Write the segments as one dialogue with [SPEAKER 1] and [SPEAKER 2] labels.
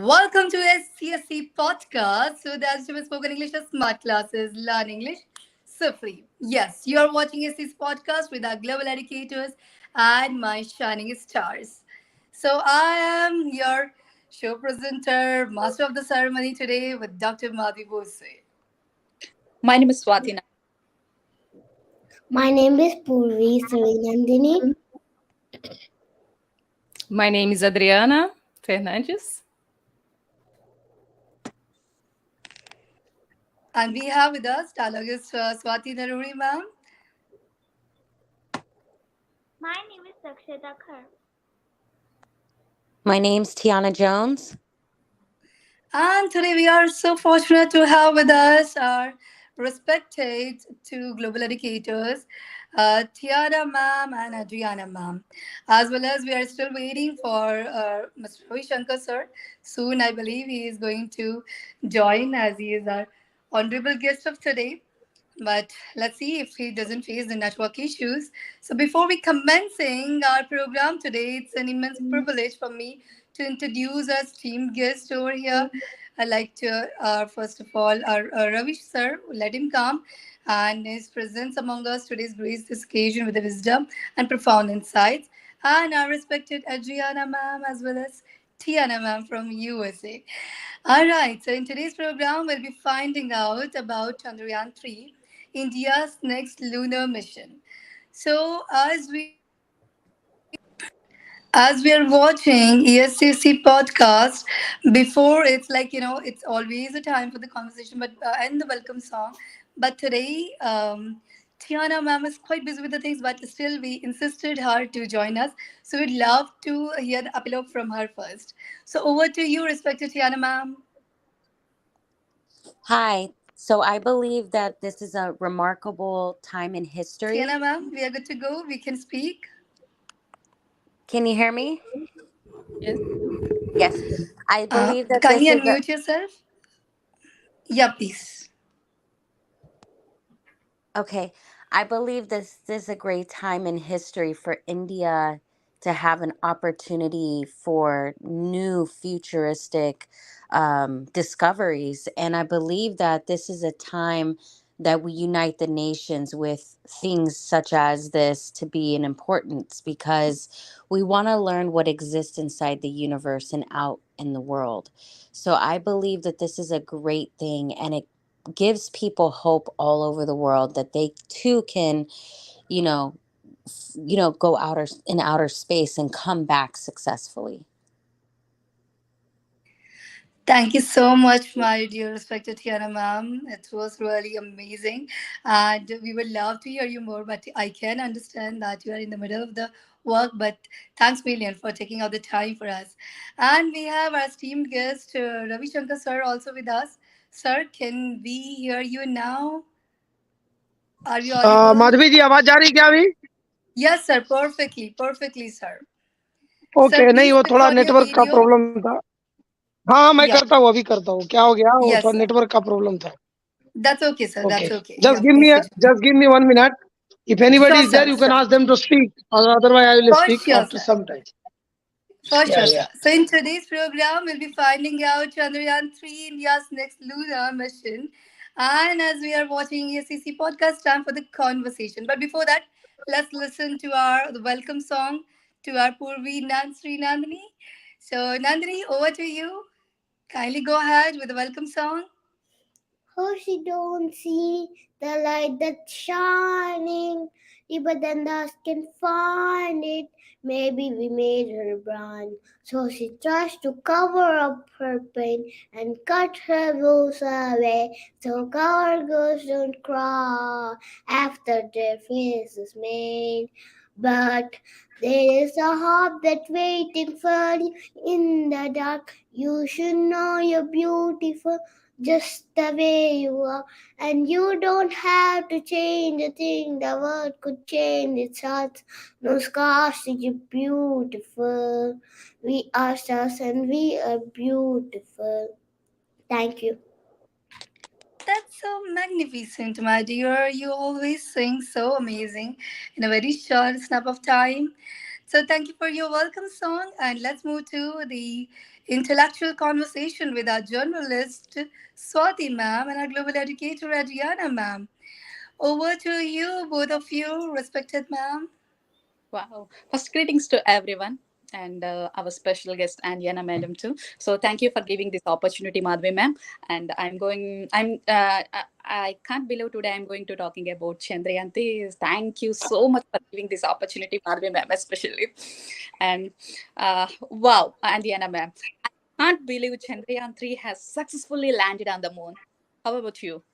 [SPEAKER 1] Welcome to SCSC podcast. So that's spoken English as smart classes, learn English so free. Yes, you are watching SCSC podcast with our global educators and my shining stars. So I am your show presenter, master of the ceremony today with Dr. Madhi Bose.
[SPEAKER 2] My name is Swati.
[SPEAKER 3] My name is Purvi Sarinandini.
[SPEAKER 2] My name is Adriana Fernandes.
[SPEAKER 1] And we have with us dialogist Swati Naruri ma'am.
[SPEAKER 4] My name is Sakshita Khar.
[SPEAKER 5] My name's Tiana Jones.
[SPEAKER 1] And today we are so fortunate to have with us our respected two global educators, Tiara ma'am and Adriana ma'am. As well as we are still waiting for Mr. Ravi Shankar sir. Soon I believe he is going to join as he is our honorable guest of today. But let's see if he doesn't face the network issues. So before we commencing our program today, it's an immense privilege for me to introduce our esteemed guest over here. I'd like to, first of all, our Ravish sir, let him come. And his presence among us today is grace this occasion with the wisdom and profound insights. And our respected Adriana ma'am as well as Tiana ma'am from USA. All right, so in today's program, we'll be finding out about Chandrayaan-3, India's next lunar mission. So as we are watching ESCC podcast, before it's like it's always a time for the conversation, but and the welcome song. But today, Tiana ma'am is quite busy with the things, but still we insisted her to join us. So we'd love to hear the epilogue from her first. So over to you, respected Tiana ma'am.
[SPEAKER 5] Hi. So I believe that this is a remarkable time in history.
[SPEAKER 1] Tiana ma'am, we are good to go. We can speak.
[SPEAKER 5] Can you hear me?
[SPEAKER 2] Yes.
[SPEAKER 5] Yes. I believe that
[SPEAKER 1] Kindly
[SPEAKER 5] this is a
[SPEAKER 1] unmute yourself. Yeah, please.
[SPEAKER 5] okay. I believe this is a great time in history for India to have an opportunity for new futuristic discoveries. And I believe that this is a time that we unite the nations with things such as this to be an importance because we want to learn what exists inside the universe and out in the world. So I believe that this is a great thing, and it gives people hope all over the world that they too can, you know, go outer space and come back successfully.
[SPEAKER 1] Thank you so much, my dear respected Tiana ma'am. It was really amazing. And we would love to hear you more, but I can understand that you are in the middle of the work. But thanks million for taking out the time for us. And we have our esteemed guest, Ravi Shankar sir, also with us. Sir, can we hear you now? Are you audible?
[SPEAKER 6] Madhavi जी आवाज जा रही क्या अभी?
[SPEAKER 1] Yes, sir. Perfectly, sir. Sir,
[SPEAKER 6] okay, नहीं
[SPEAKER 1] please
[SPEAKER 6] वो
[SPEAKER 1] switch
[SPEAKER 6] थोड़ा
[SPEAKER 1] on your
[SPEAKER 6] network का
[SPEAKER 1] video.
[SPEAKER 6] Problem था. हाँ मैं
[SPEAKER 1] Yeah.
[SPEAKER 6] करता हूँ, अभी करता हूँ. क्या हो गया? वो
[SPEAKER 1] Yes,
[SPEAKER 6] थोड़ा
[SPEAKER 1] sir.
[SPEAKER 6] नेटवर्क का प्रॉब्लम था.
[SPEAKER 1] That's okay, sir.
[SPEAKER 6] Okay,
[SPEAKER 1] That's okay. Yeah, please switch.
[SPEAKER 6] just give me 1 minute. If anybody
[SPEAKER 1] Sure,
[SPEAKER 6] is there,
[SPEAKER 1] sir.
[SPEAKER 6] you can
[SPEAKER 1] Sure.
[SPEAKER 6] ask them to speak. Otherwise, I will
[SPEAKER 1] For
[SPEAKER 6] speak
[SPEAKER 1] sure,
[SPEAKER 6] after
[SPEAKER 1] sir.
[SPEAKER 6] some time.
[SPEAKER 1] For
[SPEAKER 6] Yeah,
[SPEAKER 1] sure,
[SPEAKER 6] yeah.
[SPEAKER 1] sir. So in today's program, we'll be finding out Chandrayaan-3, India's next lunar mission. And as we are watching ESCC podcast, time for the conversation. But before that, let's listen to the welcome song to our Purvi Sri Nandini. So Nandini, over to you. Kindly go ahead with the welcome song.
[SPEAKER 3] Oh, she don't see the light that's shining deeper than the eyes can find it. Maybe we made her blind, so she tries to cover up her pain and cut her woes away. So our girls don't cry after their faces made. But there is a hope that's waiting for you in the dark. You should know you're beautiful just the way you are, and you don't have to change a thing. The world could change its heart. No scars, you're beautiful. We are stars and we are beautiful. Thank you.
[SPEAKER 1] That's so magnificent, my dear. You always sing so amazing in a very short snap of time. So thank you for your welcome song, and let's move to the intellectual conversation with our journalist Swati ma'am and our global educator Adriana ma'am. Over to you, both of you, respected ma'am.
[SPEAKER 2] Wow. First, greetings to everyone and our special guest, Andiana Madam, too. So, thank you for giving this opportunity, Madhvi ma'am. And I can't believe today I'm going to talking about Chandrayaan-3. Thank you so much for giving this opportunity, Madhvi ma'am, especially. And wow, Andiana ma'am. I can't believe Chandrayaan-3 has successfully landed on the moon. How about you?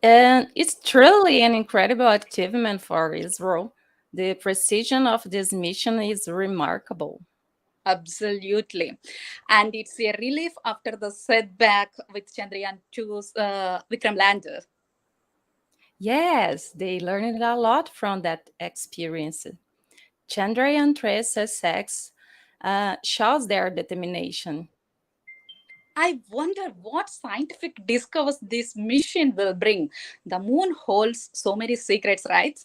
[SPEAKER 7] And it's truly an incredible achievement for Israel. The precision of this mission is remarkable.
[SPEAKER 2] Absolutely. And it's a relief after the setback with Chandrayaan-2's Vikram lander.
[SPEAKER 7] Yes, they learned a lot from that experience. Chandrayaan-3's success shows their determination.
[SPEAKER 2] I wonder what scientific discoveries this mission will bring. The moon holds so many secrets, right?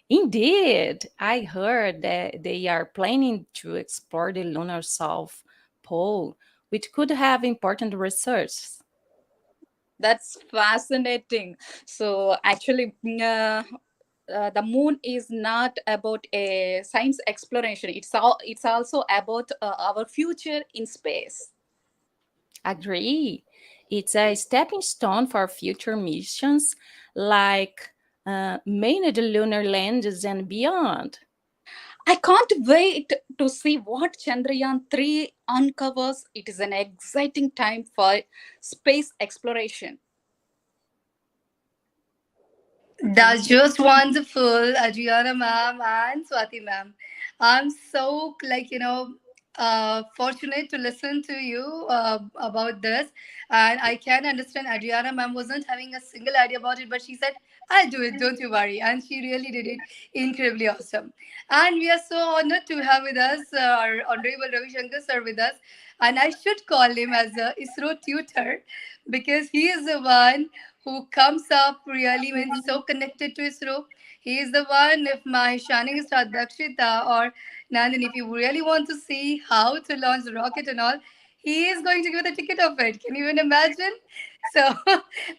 [SPEAKER 7] Indeed, I heard that they are planning to explore the lunar south pole, which could have important research.
[SPEAKER 2] That's fascinating. So, actually, the moon is not about a science exploration. It's also about our future in space.
[SPEAKER 7] Agree. It's a stepping stone for future missions like manned lunar landings and beyond.
[SPEAKER 2] I can't wait to see what Chandrayaan 3 uncovers. It is an exciting time for space exploration.
[SPEAKER 1] That's just wonderful, Adriana ma'am and Swati ma'am. I'm so fortunate to listen to you about this, and I can understand Adriana ma'am wasn't having a single idea about it, but she said, "I'll do it. Don't you worry," and she really did it incredibly awesome. And we are so honored to have with us our honorable Ravi Shankar sir with us, and I should call him as a ISRO tutor because he is the one who comes up really when so connected to ISRO. He is the one, if my shining star Dakshita or Nandini, if you really want to see how to launch the rocket and all, he is going to give the ticket of it. Can you even imagine? So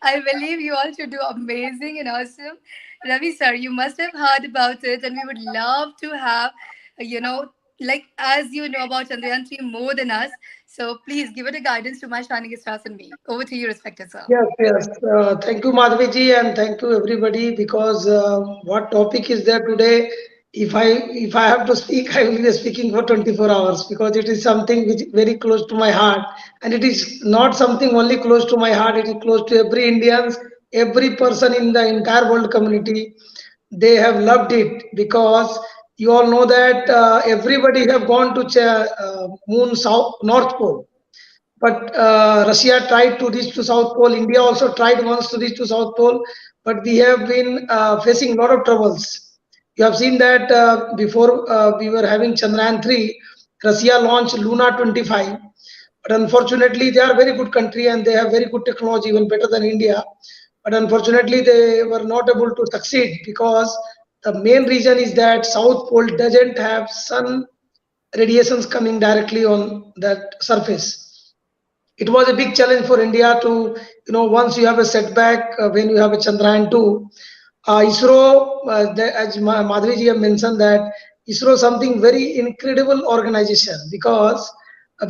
[SPEAKER 1] I believe you all should do amazing and awesome. Ravi sir, you must have heard about it, and we would love to have, like as you know about Chandrayaan 3 more than us. So please give it a guidance to my shining stars and me. Over to you, respected sir.
[SPEAKER 6] Yes, yes. Thank you, Madhviji, and thank you everybody. Because what topic is there today? If I have to speak, I will be speaking for 24 hours because it is something which is very close to my heart, and it is not something only close to my heart. It is close to every Indians, every person in the entire world community. They have loved it because you all know that everybody have gone to moon south north pole, but Russia tried to reach to South Pole. India also tried once to reach to South Pole, but we have been facing a lot of troubles. You have seen that before we were having Chandrayaan-3, Russia launched Lunar 25. But unfortunately, they are a very good country and they have very good technology, even better than India. But unfortunately, they were not able to succeed because the main reason is that South Pole doesn't have sun radiations coming directly on that surface. It was a big challenge for India to, once you have a setback when you have a Chandrayaan 2, ISRO, as Madhuri ji have mentioned that ISRO is something very incredible organization because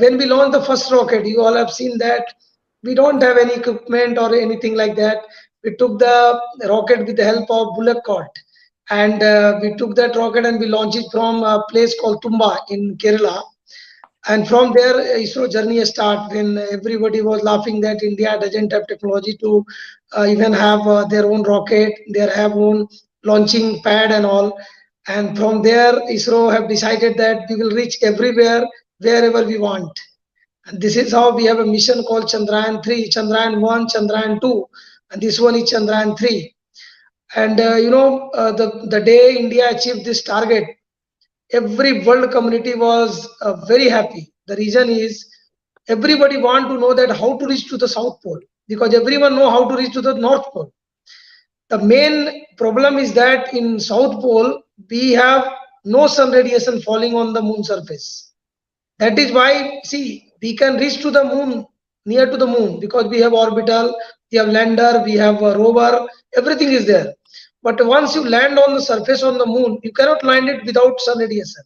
[SPEAKER 6] when we launched the first rocket, you all have seen that we don't have any equipment or anything like that. We took the rocket with the help of bullock cart, and we took that rocket and we launched it from a place called Tumba in Kerala, and from there ISRO journey start when everybody was laughing that India doesn't have technology to even have their own rocket, their have own launching pad and all. And from there ISRO have decided that we will reach everywhere wherever we want, and this is how we have a mission called Chandrayaan 3, Chandrayaan 1, Chandrayaan 2, and this one is Chandrayaan 3. And the day India achieved this target, every world community was very happy. The reason is everybody want to know that how to reach to the south pole because everyone know how to reach to the north pole. The main problem is that in south pole we have no sun radiation falling on the moon surface. That is why, see, we can reach to the moon, near to the moon, because we have orbital, we have lander, we have a rover, everything is there. But once you land on the surface on the moon, you cannot land it without sun radiation.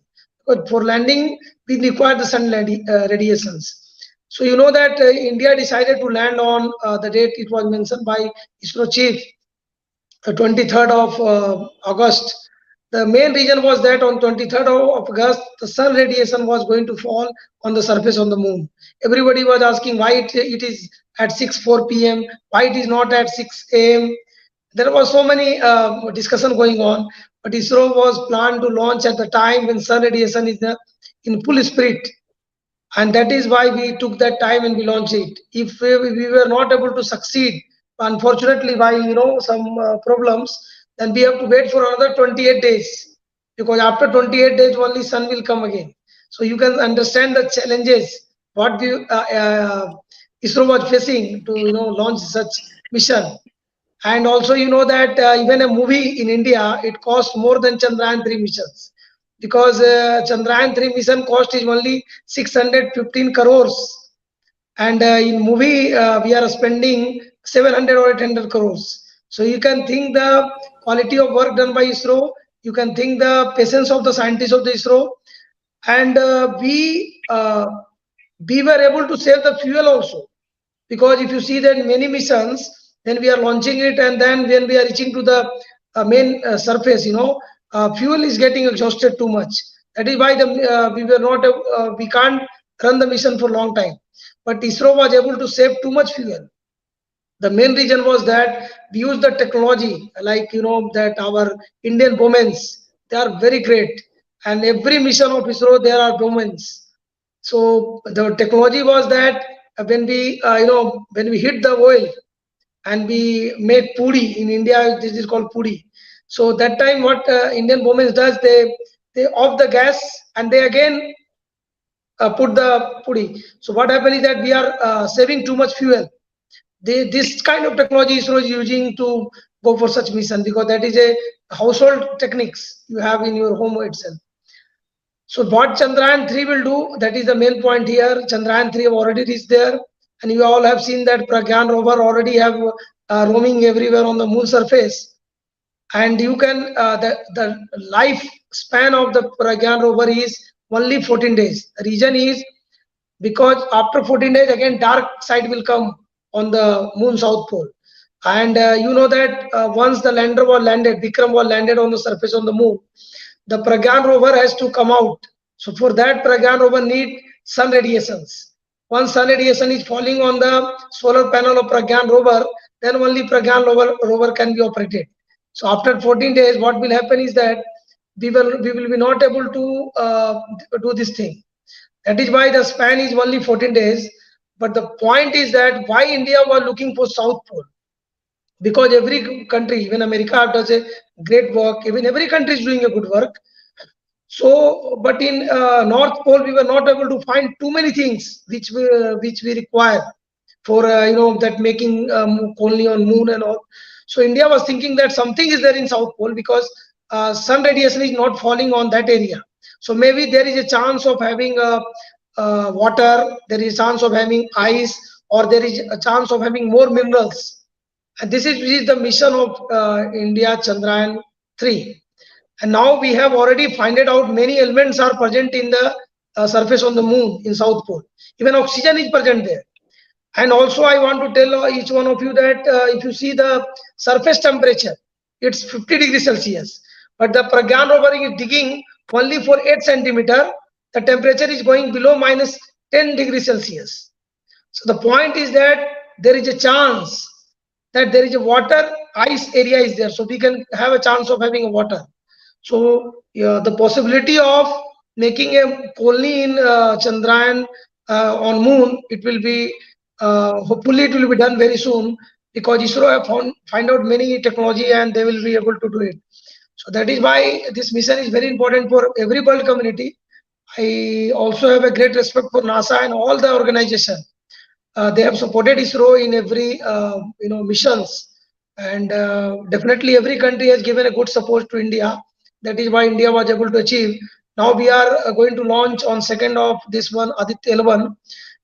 [SPEAKER 6] But for landing, we require the sun radiations. So you know that India decided to land on the date it was mentioned by ISRO chief, 23rd of August. The main reason was that on 23rd of August, the sun radiation was going to fall on the surface on the moon. Everybody was asking why it is at 6:04 p.m., why it is not at 6 a.m. There was so many discussion going on, but ISRO was planned to launch at the time when sun radiation is in full spirit, and that is why we took that time and we launched it. If we were not able to succeed, unfortunately by some problems, then we have to wait for another 28 days, because after 28 days only sun will come again. So you can understand the challenges what the ISRO was facing to launch such mission. And also that even a movie in India, it costs more than Chandrayaan-3 missions, because Chandrayaan-3 mission cost is only 615 crores, and in movie we are spending 700 or 800 crores. So you can think the quality of work done by ISRO, you can think the patience of the scientists of the ISRO, and we were able to save the fuel also, because if you see that many missions, then we are launching it, and then when we are reaching to the main surface, fuel is getting exhausted too much. That is why we can't run the mission for long time. But ISRO was able to save too much fuel. The main reason was that we use the technology, like that our Indian women, they are very great, and every mission of ISRO there are women. So the technology was that when we hit the oil and we make puri in India, this is called puri. So that time, what Indian women does, they off the gas and they again put the puri. So what happens is that we are saving too much fuel. This kind of technology ISRO is using to go for such mission, because that is a household techniques you have in your home itself. So what Chandrayaan-3 will do, that is the main point here. Chandrayaan-3 have already reached there, and you all have seen that Pragyan rover already have roaming everywhere on the moon surface. And you can the life span of the Pragyan rover is only 14 days. The reason is because after 14 days again dark side will come on the moon south pole, and you know that once the lander was landed, Vikram was landed on the surface on the moon, the Pragyan rover has to come out. So for that, Pragyan rover need sun radiations. Once sun radiation is falling on the solar panel of Pragyan rover, then only Pragyan rover can be operated. So after 14 days, what will happen is that we will be not able to do this thing. That is why the span is only 14 days. But the point is that why India was looking for South Pole, because every country, even America does a great work, even every country is doing a good work. So, but in North Pole, we were not able to find too many things which we require for that making colony on moon and all. So India was thinking that something is there in South Pole, because sun radiation is not falling on that area. So maybe there is a chance of having water, there is a chance of having ice, or there is a chance of having more minerals. And this is the mission of India Chandrayaan-3. And now we have already found out many elements are present in the surface on the moon in South Pole. Even oxygen is present there. And also I want to tell each one of you that if you see the surface temperature, it's 50 degrees Celsius. But the Pragyan rover is digging only for 8 centimeter. The temperature is going below minus 10 degrees Celsius. So the point is that there is a chance that there is a water ice area is there. So we can have a chance of having a water. So the possibility of making a colony in Chandrayaan on moon, it will be hopefully it will be done very soon, because ISRO have find out many technology and they will be able to do it. So that is why this mission is very important for every world community. I also have a great respect for NASA and all the organization. They have supported ISRO in every missions, and definitely every country has given a good support to India. That is why India was able to achieve. Now we are going to launch on 2nd of this one, Aditya 11,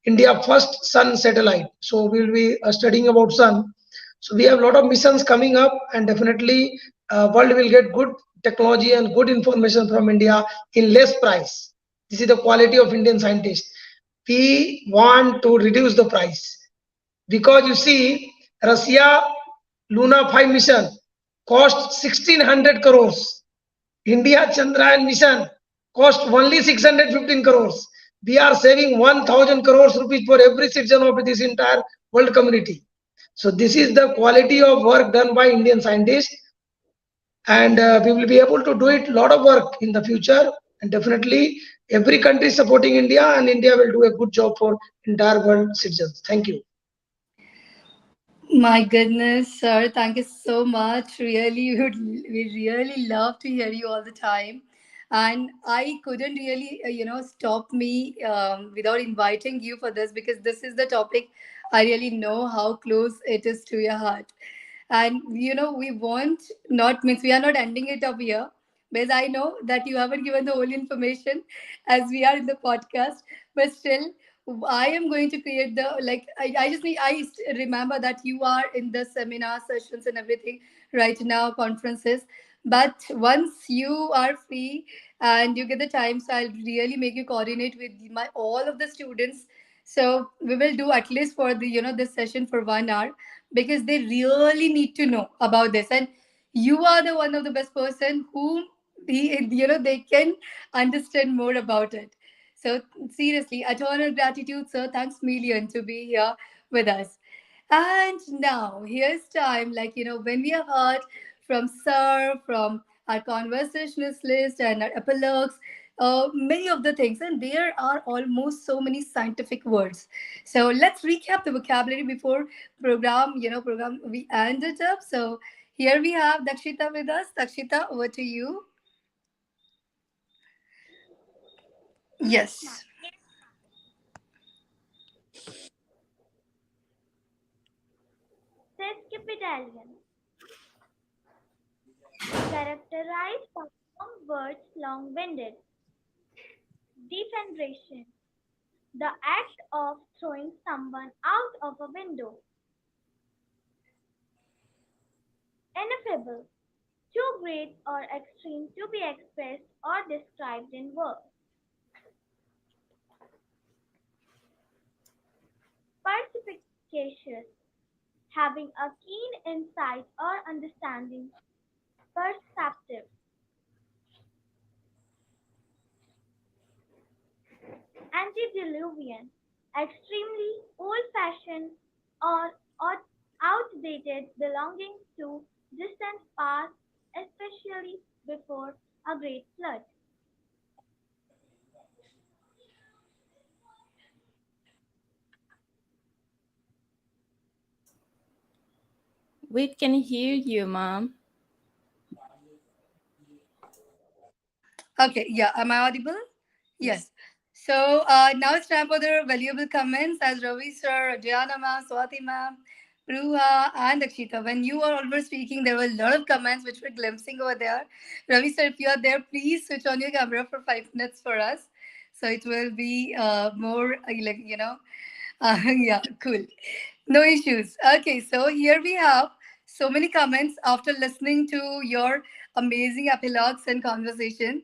[SPEAKER 6] India first sun satellite. So we will be studying about sun. So we have a lot of missions coming up, and definitely world will get good technology and good information from India in less price. This is the quality of Indian scientists. We want to reduce the price because you see, Russia Luna 5 mission cost 1600 crores. India Chandrayaan mission cost only 615 crores. We are saving 1000 crores rupees for every citizen of this entire world community. So this is the quality of work done by Indian scientists, and we will be able to do it lot of work in the future. And definitely every country is supporting India, and India will do a good job for entire world citizens. Thank you.
[SPEAKER 1] My goodness, sir, thank you so much. Really, we really love to hear you all the time. And I couldn't really, stop me without inviting you for this, because this is the topic I really know how close it is to your heart. And, we want not, means we are not ending it up here, because I know that you haven't given the whole information as we are in the podcast, but still, I am going to create the, like, I just need, remember that you are in the seminar sessions and everything right now, conferences. But once you are free and you get the time, so I'll really make you coordinate with my all of the students. So we will do at least for the, this session for 1 hour, because they really need to know about this. And you are the one of the best person who, they can understand more about it. So seriously, eternal gratitude, sir. Thanks million to be here with us. And now here's time, like, when we have heard from sir, from our conversationalist list and our epilogues, many of the things, and there are almost so many scientific words. So let's recap the vocabulary before program we end it up. So here we have Dakshita with us. Dakshita, over to you.
[SPEAKER 4] Yes, ma'am.
[SPEAKER 1] Yes.
[SPEAKER 4] Sesquipedalian, characterized by long words, long-winded. Defenestration, the act of throwing someone out of a window. Ineffable, too great or extreme to be expressed or described in words. Perspicacious, having a keen insight or understanding. Perceptive, antediluvian, extremely old-fashioned or outdated, belonging to distant past, especially before a great flood.
[SPEAKER 7] We can hear you, Mom.
[SPEAKER 1] Okay, yeah. Am I audible?
[SPEAKER 7] Yes.
[SPEAKER 1] Yes. So now it's time for the valuable comments, as Ravi sir, Diana ma'am, Swati ma'am, Pruha, and Akshita. When you were all were speaking, there were a lot of comments which were glimpsing over there. Ravi sir, if you are there, please switch on your camera for 5 minutes for us. So it will be more like, yeah, cool. No issues. Okay, so here we have so many comments after listening to your amazing epilogues and conversation.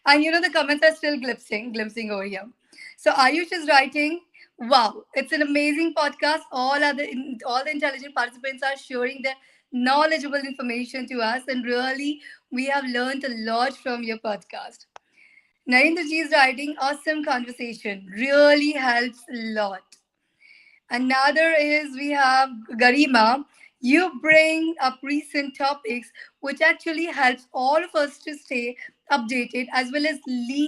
[SPEAKER 1] And the comments are still glimpsing over here. So Ayush is writing, wow, it's an amazing podcast. All the intelligent participants are sharing their knowledgeable information to us, and really we have learned a lot from your podcast. Narendra ji is writing, awesome conversation. Really helps a lot. Another is we have Garima. You bring up recent topics, which actually helps all of us to stay updated as well as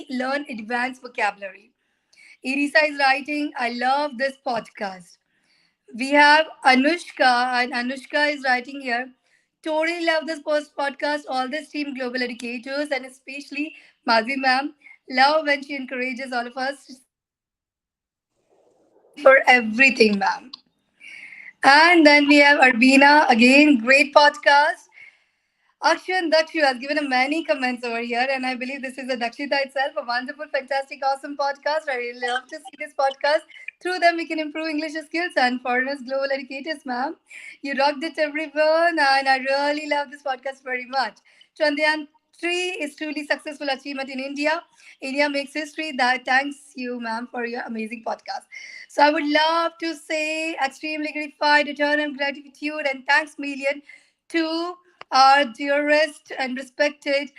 [SPEAKER 1] learn advanced vocabulary. Irisa is writing, I love this podcast. We have Anushka, and Anushka is writing here. Totally love this podcast, all this team global educators, and especially Madhvi ma'am. Love when she encourages all of us to stay curious and ready for everything, ma'am. And then we have Arbina, again, great podcast. Akshay and Dakshu has given a many comments over here, and I believe this is a Dakshita itself, a wonderful, fantastic, awesome podcast. I really love to see this podcast. Through them, we can improve English skills and foreigners, global educators, ma'am. You rocked it, everyone, and I really love this podcast very much. Chandrayaan 3 is truly successful achievement in India. India makes history. That thanks you, ma'am, for your amazing podcast. So I would love to say extremely gratified, eternal gratitude, and thanks million to our dearest and respected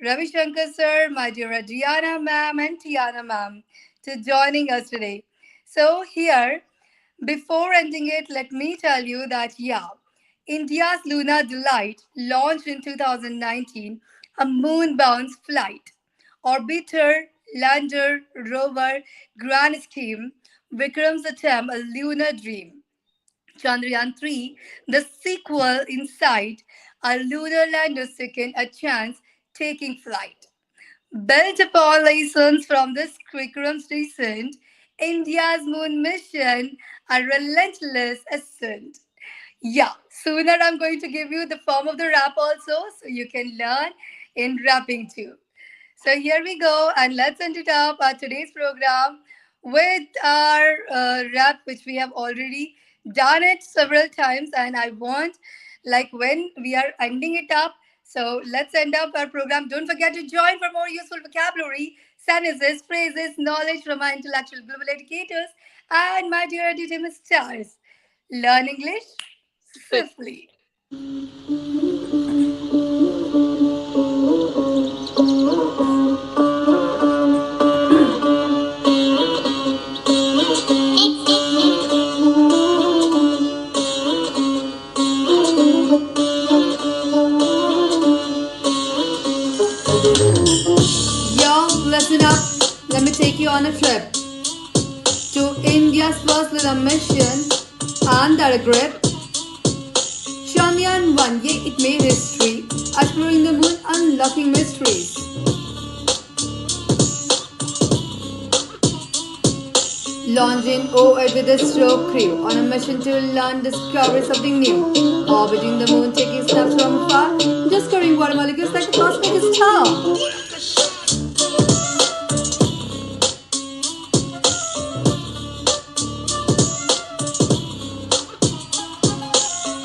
[SPEAKER 1] Ravi Shankar sir, my dear Adriana ma'am, and Tiana ma'am, to joining us today. So here, before ending it, let me tell you that yeah, India's Lunar Delight launched in 2019 a moon-bound flight. Orbiter, lander, rover, grand scheme, Vikram's attempt, a lunar dream. Chandrayaan-3, the sequel in sight, our lunar lander second a chance taking flight. Built upon lessons from this Vikram's descent, India's moon mission, a relentless ascent. Yeah, sooner I'm going to give you the form of the rap also, so you can learn in rapping too. So here we go, and let's end it up our today's program with our rap, which we have already done it several times, and I want like when we are ending it up. So let's end up our program. Don't forget to join for more useful vocabulary, sentences, phrases, knowledge from our intellectual global educators and my dear edutainment stars. Learn English swiftly. Yo, listen up. Let me take you on a trip to India's first lunar mission under a grip. Chandrayaan-1, yeah, it made history, exploring the moon, unlocking mysteries. Launched in '08 with a stroke crew on a mission to learn, discover something new. Orbiting the moon, taking snaps from afar, discovering water molecules like a cosmic star.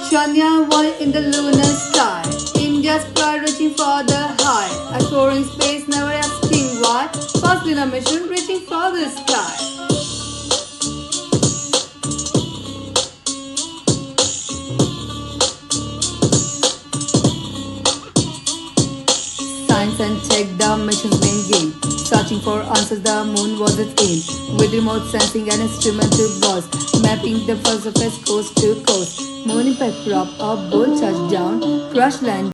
[SPEAKER 1] Chandrayaan-1 in the lunar sky. India's pride reaching for the high. Exploring space, never asking why. First lunar mission reaching for the sky. Science and tech, the mission's main game. Searching for answers, the moon was its aim. With remote sensing and instrumental was mapping the first surface coast to coast. Moon impact prop, a bold touchdown, crash land.